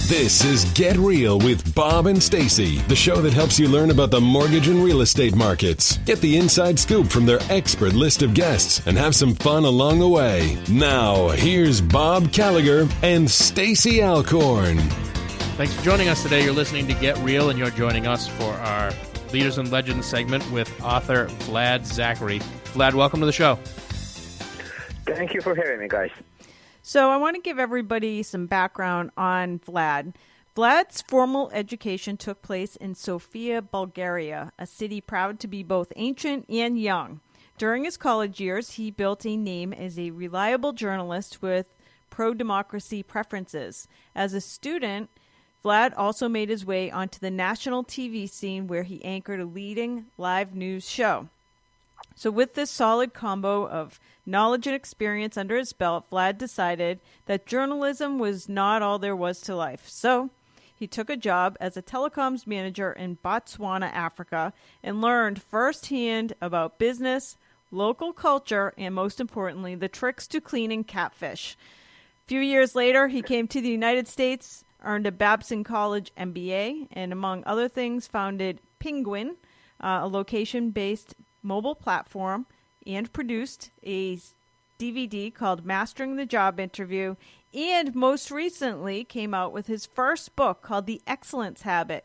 This is Get Real with Bob and Stacey, the show that helps you learn about the mortgage and real estate markets. Get the inside scoop from their expert list of guests and have some fun along the way. Now, here's Bob Gallagher and Stacey Alcorn. Thanks for joining us today. You're listening to Get Real, and you're joining us for our Leaders and Legends segment with author Vlad Zachary. Vlad, welcome to the show. Thank you for having me, guys. So I want to give everybody some background on Vlad. Vlad's formal education took place in Sofia, Bulgaria, a city proud to be both ancient and young. During his college years, he built a name as a reliable journalist with pro-democracy preferences. As a student, Vlad also made his way onto the national TV scene where he anchored a leading live news show. So with this solid combo of knowledge and experience under his belt, Vlad decided that journalism was not all there was to life. So he took a job as a telecoms manager in Botswana, Africa, and learned firsthand about business, local culture, and most importantly, the tricks to cleaning catfish. A few years later, he came to the United States, earned a Babson College MBA, and among other things, founded Penguin, a location-based mobile platform, and produced a DVD called Mastering the Job Interview, and most recently came out with his first book called The Excellence Habit.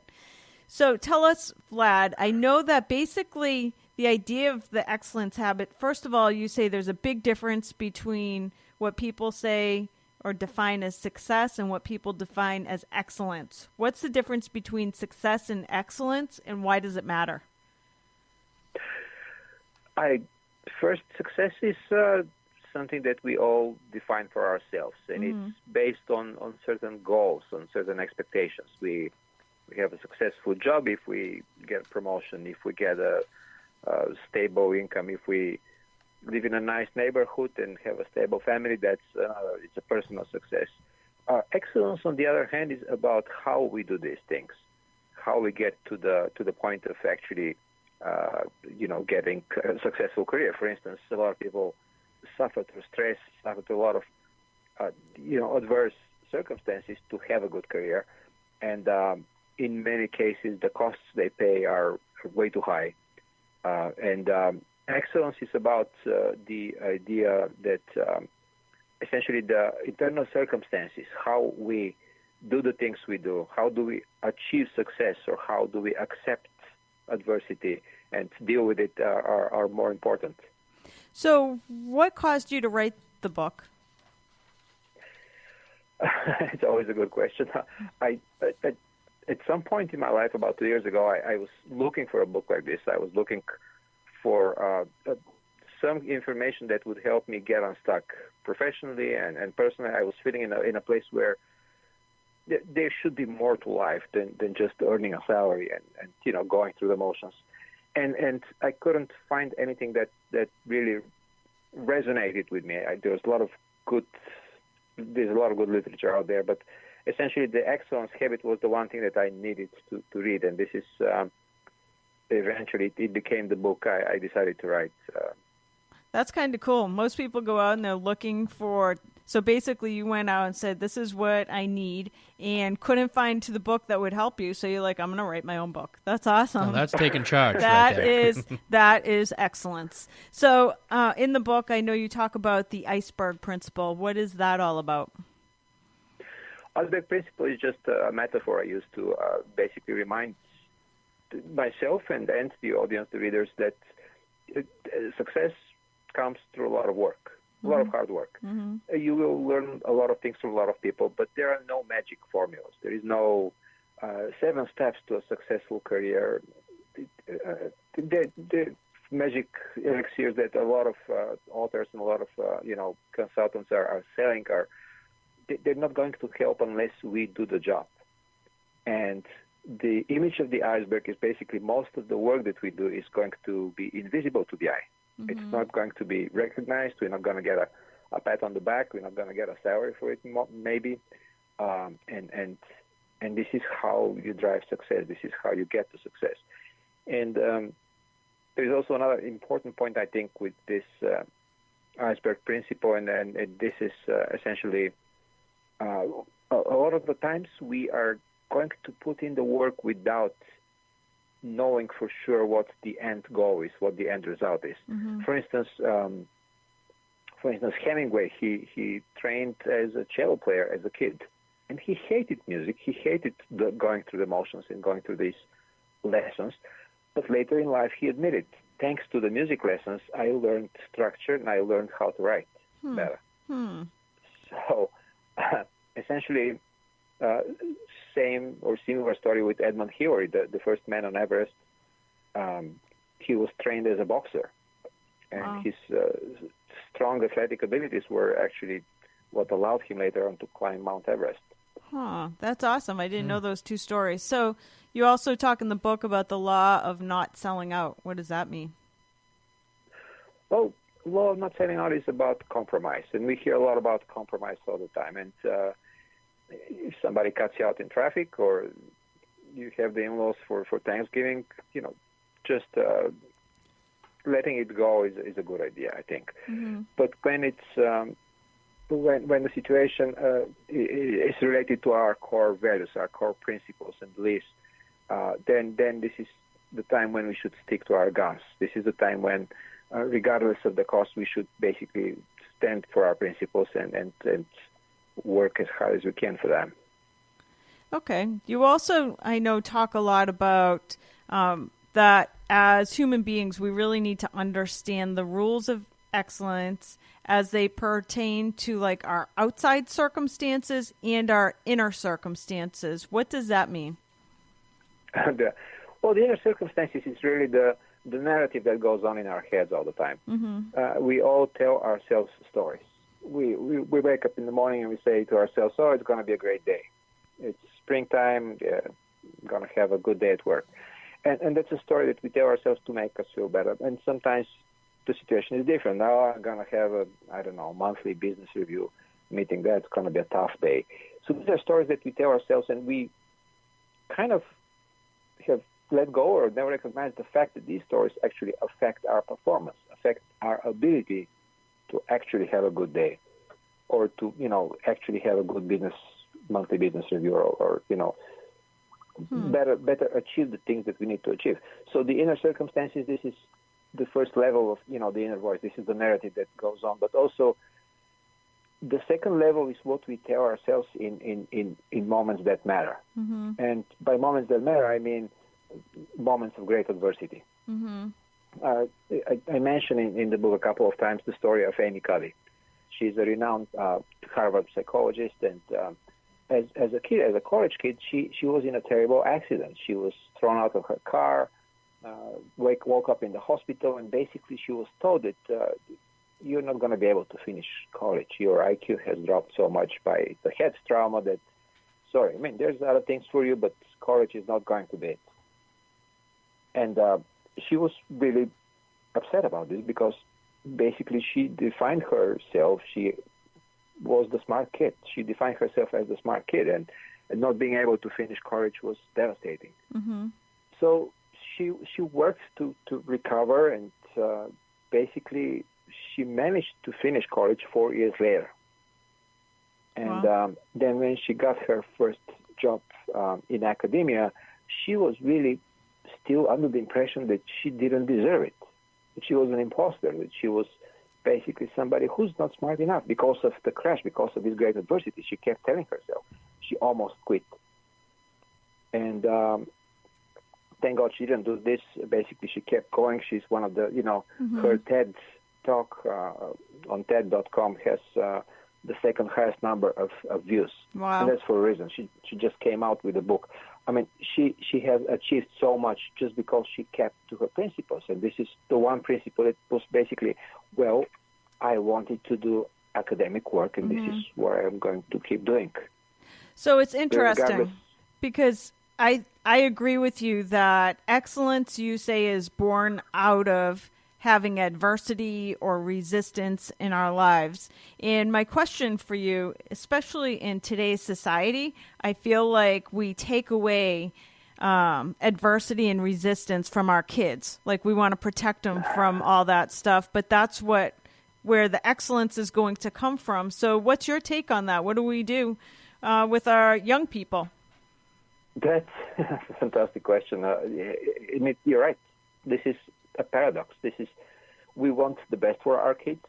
So tell us, Vlad, I know that basically the idea of the excellence habit, first of all, you say there's a big difference between what people say or define as success and what people define as excellence. What's the difference between success and excellence, and why does it matter? First, success is something that we all define for ourselves, and it's based on certain goals, on certain expectations. We have a successful job if we get a promotion, if we get a stable income, if we live in a nice neighborhood and have a stable family. It's a personal success. Excellence, on the other hand, is about how we do these things, how we get to the point of actually getting a successful career. For instance, a lot of people suffer through stress, suffer through a lot of, adverse circumstances to have a good career. And in many cases, the costs they pay are way too high. Excellence is about the idea that essentially the internal circumstances, how we do the things we do, how do we achieve success, or how do we accept adversity and deal with it are more important. So what caused you to write the book? It's always a good question. At some point in my life, about 2 years ago, I was looking for a book like this. I was looking for some information that would help me get unstuck professionally and personally. I was feeling in a place where there should be more to life than just earning a salary and going through the motions. And I couldn't find anything that really resonated with me. There's a lot of good literature out there, but essentially the excellence habit was the one thing that I needed to read, and this is eventually it became the book I decided to write. That's kind of cool. Most people go out and they're looking for. So basically, you went out and said, "This is what I need," and couldn't find the book that would help you. So you're like, "I'm going to write my own book." That's awesome. Oh, that's taking charge. That right that is excellence. So in the book, I know you talk about the iceberg principle. What is that all about? Iceberg principle is just a metaphor I use to basically remind myself and the audience, the readers, that success comes through a lot of work. A lot of hard work. You will learn a lot of things from a lot of people, but there are no magic formulas. There is no 7 steps to a successful career. The magic elixirs that a lot of authors and a lot of consultants are selling they're not going to help unless we do the job. And the image of the iceberg is basically most of the work that we do is going to be invisible to the eye. It's not going to be recognized. We're not going to get a pat on the back. We're not going to get a salary for it, maybe. And this is how you drive success. This is how you get to success. And there's also another important point, I think, with this iceberg principle, and this is essentially a lot of the times we are going to put in the work without knowing for sure what the end goal is, what the end result is. Mm-hmm. For instance, Hemingway, he trained as a cello player as a kid, and he hated music. He hated going through the motions and going through these lessons. But later in life, he admitted, thanks to the music lessons, I learned structure and I learned how to write better. So, essentially, same or similar story with Edmund Hillary, the first man on Everest. He was trained as a boxer, and his strong athletic abilities were actually what allowed him later on to climb Mount Everest. That's awesome. I didn't know those two stories. So you also talk in the book about the law of not selling out. What does that mean? Well, law of not selling out is about compromise, and we hear a lot about compromise all the time. And if somebody cuts you out in traffic, or you have the in-laws for Thanksgiving, just letting it go is a good idea, I think. Mm-hmm. But when it's when the situation is related to our core values, our core principles and beliefs, then this is the time when we should stick to our guns. This is the time when, regardless of the cost, we should basically stand for our principles and work as hard as we can for them. Okay. You also, I know, talk a lot about that as human beings, we really need to understand the rules of excellence as they pertain to like our outside circumstances and our inner circumstances. What does that mean? The inner circumstances is really the narrative that goes on in our heads all the time. Mm-hmm. We all tell ourselves stories. We wake up in the morning and we say to ourselves, "Oh, it's going to be a great day. It's springtime. I'm going to have a good day at work." And that's a story that we tell ourselves to make us feel better. And sometimes the situation is different. Now I'm going to have a monthly business review meeting. That's going to be a tough day. So these are stories that we tell ourselves, and we kind of have let go or never recognize the fact that these stories actually affect our performance, affect our ability to actually have a good day, or to, actually have a good monthly business review, or better achieve the things that we need to achieve. So the inner circumstances, this is the first level of, the inner voice. This is the narrative that goes on. But also the second level is what we tell ourselves in moments that matter. Mm-hmm. And by moments that matter, I mean moments of great adversity. Mm-hmm. I mentioned in the book a couple of times the story of Amy Cuddy. She's a renowned Harvard psychologist, and as a college kid, she was in a terrible accident. She was thrown out of her car, woke up in the hospital, and basically she was told that you're not going to be able to finish college. Your IQ has dropped so much by the head trauma that, sorry, there's other things for you, but college is not going to be it. And she was really upset about this because basically she defined herself. She was the smart kid. She defined herself as the smart kid, and not being able to finish college was devastating. Mm-hmm. So she worked to recover, and basically she managed to finish college 4 years later. And Wow. Then when she got her first job in academia, she was really still under the impression that she didn't deserve it, that she was an imposter, that she was basically somebody who's not smart enough because of the crash, because of this great adversity. She kept telling herself. She almost quit. And thank God she didn't do this. Basically, she kept going. She's one of the, Mm-hmm. her TED talk on TED.com has the second highest number of views. Wow. And that's for a reason. She just came out with a book. She has achieved so much just because she kept to her principles. And this is the one principle that was basically, well, I wanted to do academic work, and Mm-hmm. this is what I'm going to keep doing. So it's interesting Regardless. because I agree with you that excellence, you say, is born out of having adversity or resistance in our lives. And my question for you, especially in today's society, I feel like we take away adversity and resistance from our kids. Like we want to protect them from all that stuff, but that's where the excellence is going to come from. So what's your take on that? What do we do with our young people? That's a fantastic question. You're right. This is a paradox. We want the best for our kids,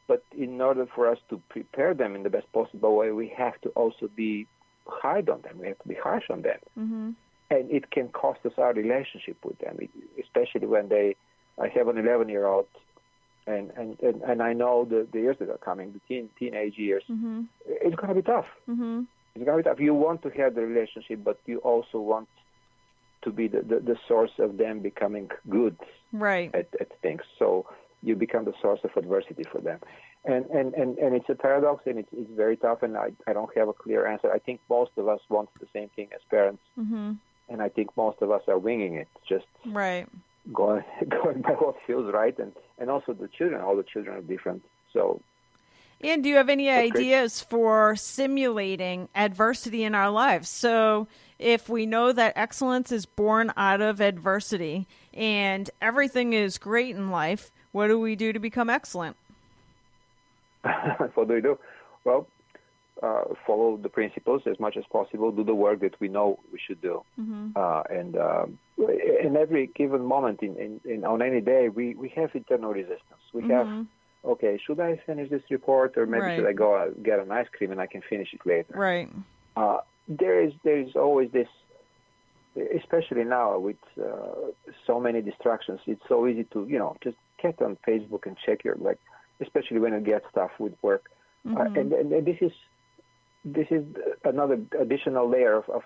but in order for us to prepare them in the best possible way, we have to also be hard on them. We have to be harsh on them. And it can cost us our relationship with them, especially when I have an 11-year-old, and I know the years that are coming, the teenage years. It's going to be tough. It's going to be tough. You want to have the relationship, but you also want to be the source of them becoming good at things. So you become the source of adversity for them. And it's a paradox, and it's very tough, and I don't have a clear answer. I think most of us want the same thing as parents, and I think most of us are winging it, just going by what feels right, and also the children. All the children are different, so. And do you have any ideas for simulating adversity in our lives? So if we know that excellence is born out of adversity and everything is great in life, what do we do to become excellent? What do we do? Well, follow the principles as much as possible, do the work that we know we should do. And in every given moment on any day, we have internal resistance. We have, okay, should I finish this report, or maybe should I go get an ice cream and I can finish it later? There is always this, especially now with so many distractions. It's so easy to just get on Facebook and check especially when you get stuff with work. And this is another additional layer of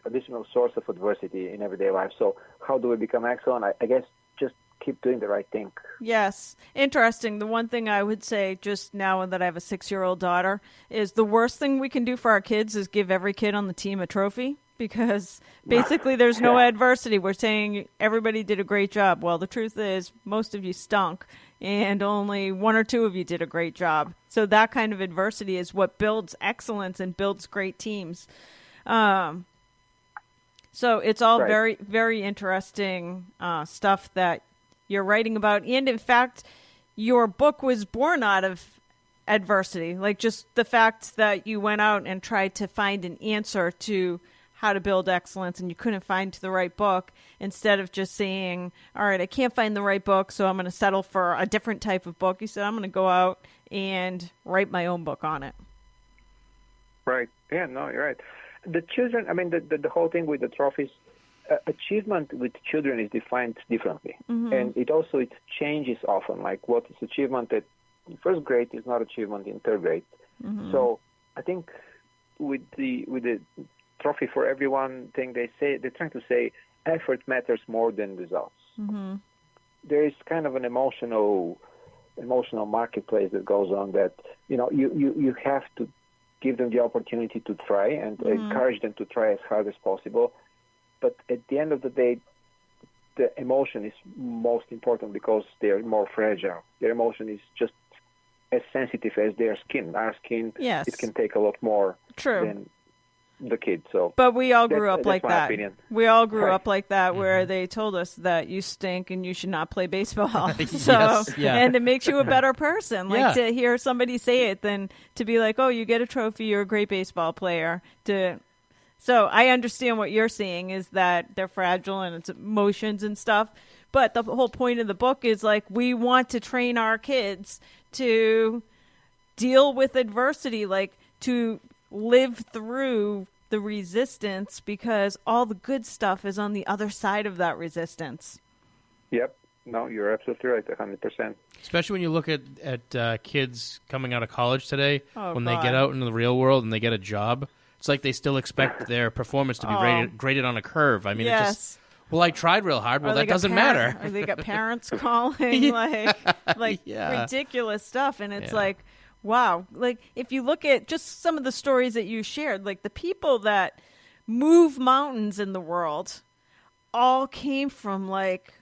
additional source of adversity in everyday life. So how do we become excellent? I guess just keep doing the right thing. Yes. Interesting. The one thing I would say just now that I have a 6-year-old daughter is the worst thing we can do for our kids is give every kid on the team a trophy, because basically there's no adversity. We're saying everybody did a great job. Well, the truth is most of you stunk, and only 1 or 2 of you did a great job. So that kind of adversity is what builds excellence and builds great teams. So it's all very, very interesting stuff that you're writing about. And in fact, your book was born out of adversity, like just the fact that you went out and tried to find an answer to how to build excellence, and you couldn't find the right book. Instead of just saying, all right, I can't find the right book, so I'm going to settle for a different type of book, you said, I'm going to go out and write my own book on it. Right. Yeah, no, you're right. The children, the whole thing with the trophies, achievement with children is defined differently. And it changes often. Like what is achievement at first grade is not achievement in third grade. So I think with the trophy for everyone thing, they're trying to say effort matters more than results. There is kind of an emotional marketplace that goes on that, you have to give them the opportunity to try and encourage them to try as hard as possible. But at the end of the day, the emotion is most important because they're more fragile. Their emotion is just as sensitive as their skin. Our skin, it can take a lot more than the kid. So, but we all grew up like that. Opinion. We all grew up like that, where they told us that you stink and you should not play baseball. So, and it makes you a better person. Like to hear somebody say it than to be like, oh, you get a trophy, you're a great baseball player. So I understand what you're saying is that they're fragile and it's emotions and stuff. But the whole point of the book is like we want to train our kids to deal with adversity, like to live through the resistance, because all the good stuff is on the other side of that resistance. Yep. No, you're absolutely right, 100%. Especially when you look at kids coming out of college today, when they get out into the real world and they get a job, it's like they still expect their performance to be graded on a curve. I mean, it just, well, I tried real hard. Well, that doesn't matter. Or they got parents calling, like ridiculous stuff. And it's like, wow. Like, if you look at just some of the stories that you shared, like the people that move mountains in the world all came from like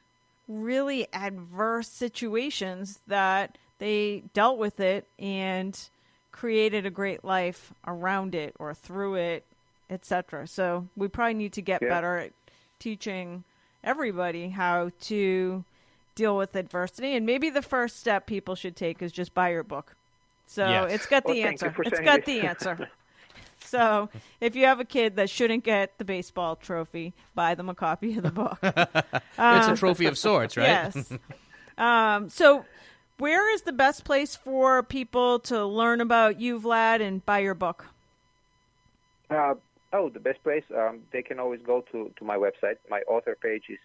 really adverse situations that they dealt with it and created a great life around it or through it, etc. So we probably need to get better at teaching everybody how to deal with adversity. And maybe the first step people should take is just buy your book. So it's got the answer. It's got the answer. So if you have a kid that shouldn't get the baseball trophy, buy them a copy of the book. It's a trophy of sorts, right? Yes. So where is the best place for people to learn about you, Vlad, and buy your book? The best place, they can always go to my website. My author page is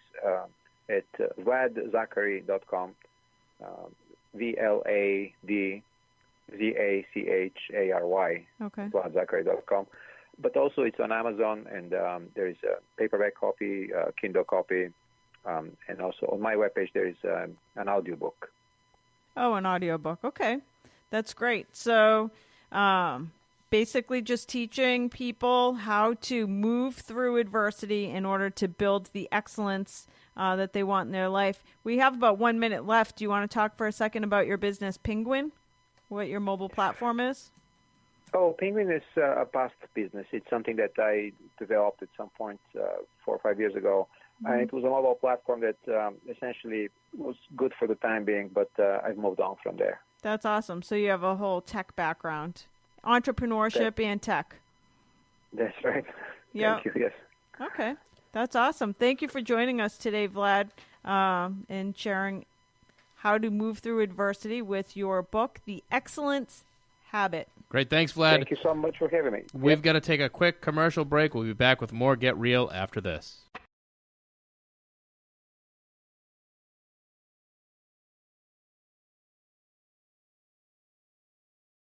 at vladzachary.com, VLADZACHARY, okay. vladzachary.com. But also it's on Amazon, and there is a paperback copy, Kindle copy, and also on my webpage there is an audiobook. Oh, an audiobook. Okay. That's great. So basically just teaching people how to move through adversity in order to build the excellence that they want in their life. We have about 1 minute left. Do you want to talk for a second about your business, Penguin? What your mobile platform is? Oh, Penguin is a past business. It's something that I developed at some point 4 or 5 years ago. Mm-hmm. It was a mobile platform that essentially was good for the time being, but I've moved on from there. That's awesome. So you have a whole tech background, entrepreneurship and tech. That's right. Yep. Thank you, yes. Okay. That's awesome. Thank you for joining us today, Vlad, and sharing how to move through adversity with your book, The Excellence Habit. Great. Thanks, Vlad. Thank you so much for having me. We've got to take a quick commercial break. We'll be back with more Get Real after this.